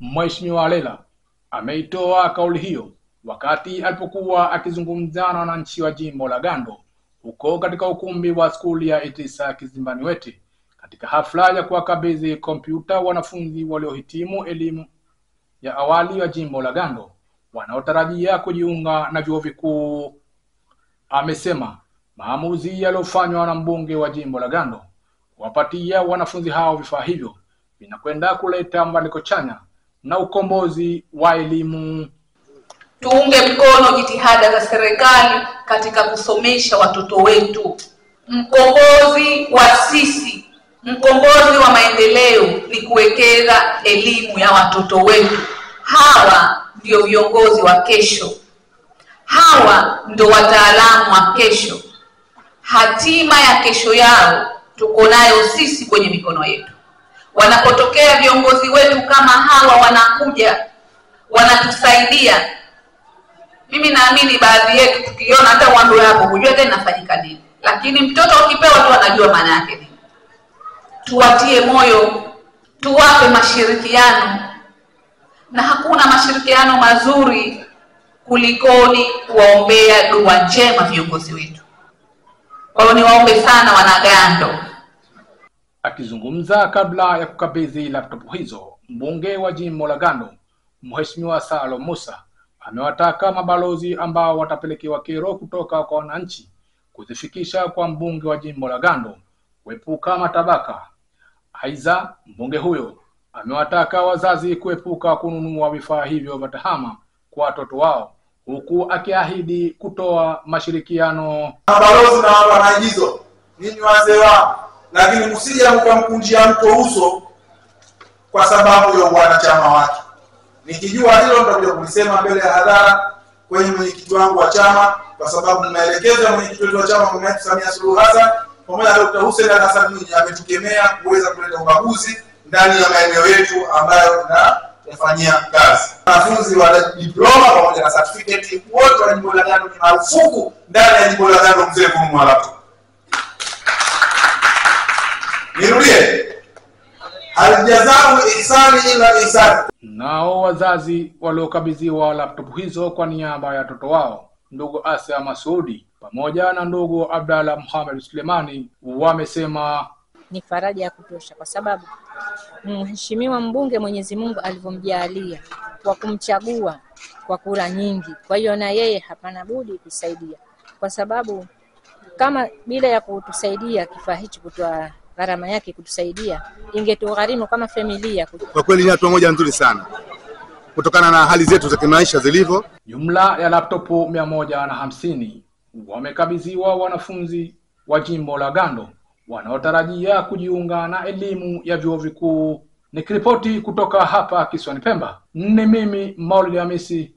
Mheshimiwa Lela ameitoa kauli hiyo wakati alipokuwa akizungumza na wananchi wa jimbo la Gando huko katika ukumbi wa skuli ya Idrisa Kizimbani Wete katika hafla ya kuwakabidhi kompyuta wanafunzi waliohitimu elimu ya awali wa jimbo la Gando wanaotarajia kujiunga na vyuo vikuu. Amesema maamuzi yaliyofanywa na mbunge wa jimbo la Gando kuwapatia wanafunzi hao vifaa hivyo vinakwenda kuleta mabadiliko chanya na ukombozi wa elimu. Tuunge mkono jitihada za serikali katika kusomesha watoto wetu. Mkombozi wa sisi, mkombozi wa maendeleo ni kuwekeza elimu ya watoto wetu. Hawa ndio viongozi wa kesho. Hawa ndio wataalamu wa kesho. Hatima ya kesho yao tuko nayo sisi kwenye mikono yetu. Wanapotokea viongozi wetu kama hawa wanakuja wanatusaidia, mimi naamini baadhi yetu tukiona hata wando hapo hujua tena inafanyika nini, lakini mtoto ukipewa tu anajua maana yake nini. Tuwatie moyo, tuwape mashirikiano, na hakuna mashirikiano mazuri kulikoni kuwaombea dua njema viongozi wetu. Kwa hiyo niwaombe sana wanagando. Akizungumza kabla ya kukabidhi laptop hizo, mbunge wa jimbo la Gando Mheshimiwa Salum Musa amewataka mabalozi ambao watapelekewa kero kutoka kwa wananchi kuzifikisha kwa mbunge wa jimbo la Gando kuepuka matabaka. Aidha, mbunge huyo amewataka wazazi kuepuka kununua vifaa hivyo vya tehama kwa watoto wao, huku akiahidi kutoa mashirikiano. Mabalozi na wanaagizo, ninyi wazee wao, lakini msije mkamkunjia mtu uso kwa sababu ya wanachama wake. Nikijua hilo nitakuja kulisema mbele ya hadhara kwenye mwenyekiti wangu wa chama, kwa sababu nimeelekeza mwenyekiti wetu wa chama Mheshimiwa Samia Suluhu Hassan pamoja na Dr. Hussein Hassan Mwinyi ametukemea kuweza kuleta ubaguzi ndani ya maeneo yetu ambayo tunafanyia kazi. Wanafunzi wa diploma pamoja na certificate wote wa jimbo la Gando ni marufuku ndani ya jimbo la Gando mzee kununua laptop. Nirudie, halijazau ihsani ila ihsani. Nao wazazi waliokabidhiwa laptop hizo kwa niaba ya watoto wao, ndugu Asia Masudi pamoja na ndugu Abdalla Muhammad Sulemani, wamesema ni faraja ya kutosha, kwa sababu mheshimiwa mbunge Mwenyezi Mungu alivyomjalia kwa kumchagua kwa kura nyingi, kwa hiyo na yeye hapana budi kusaidia, kwa sababu kama bila ya kutusaidia kifaa hichi kutoa gharama yake kutusaidia ingetugharimu kama familia. Kwa kweli ni hatua moja nzuri sana kutokana na hali zetu za kimaisha zilivyo. Jumla ya laptop 150 wamekabidhiwa wanafunzi wa jimbo la Gando wanaotarajia kujiunga na elimu ya vyuo vikuu. Nikiripoti kutoka hapa Kisiwani Pemba, ni mimi Maulid Hamisi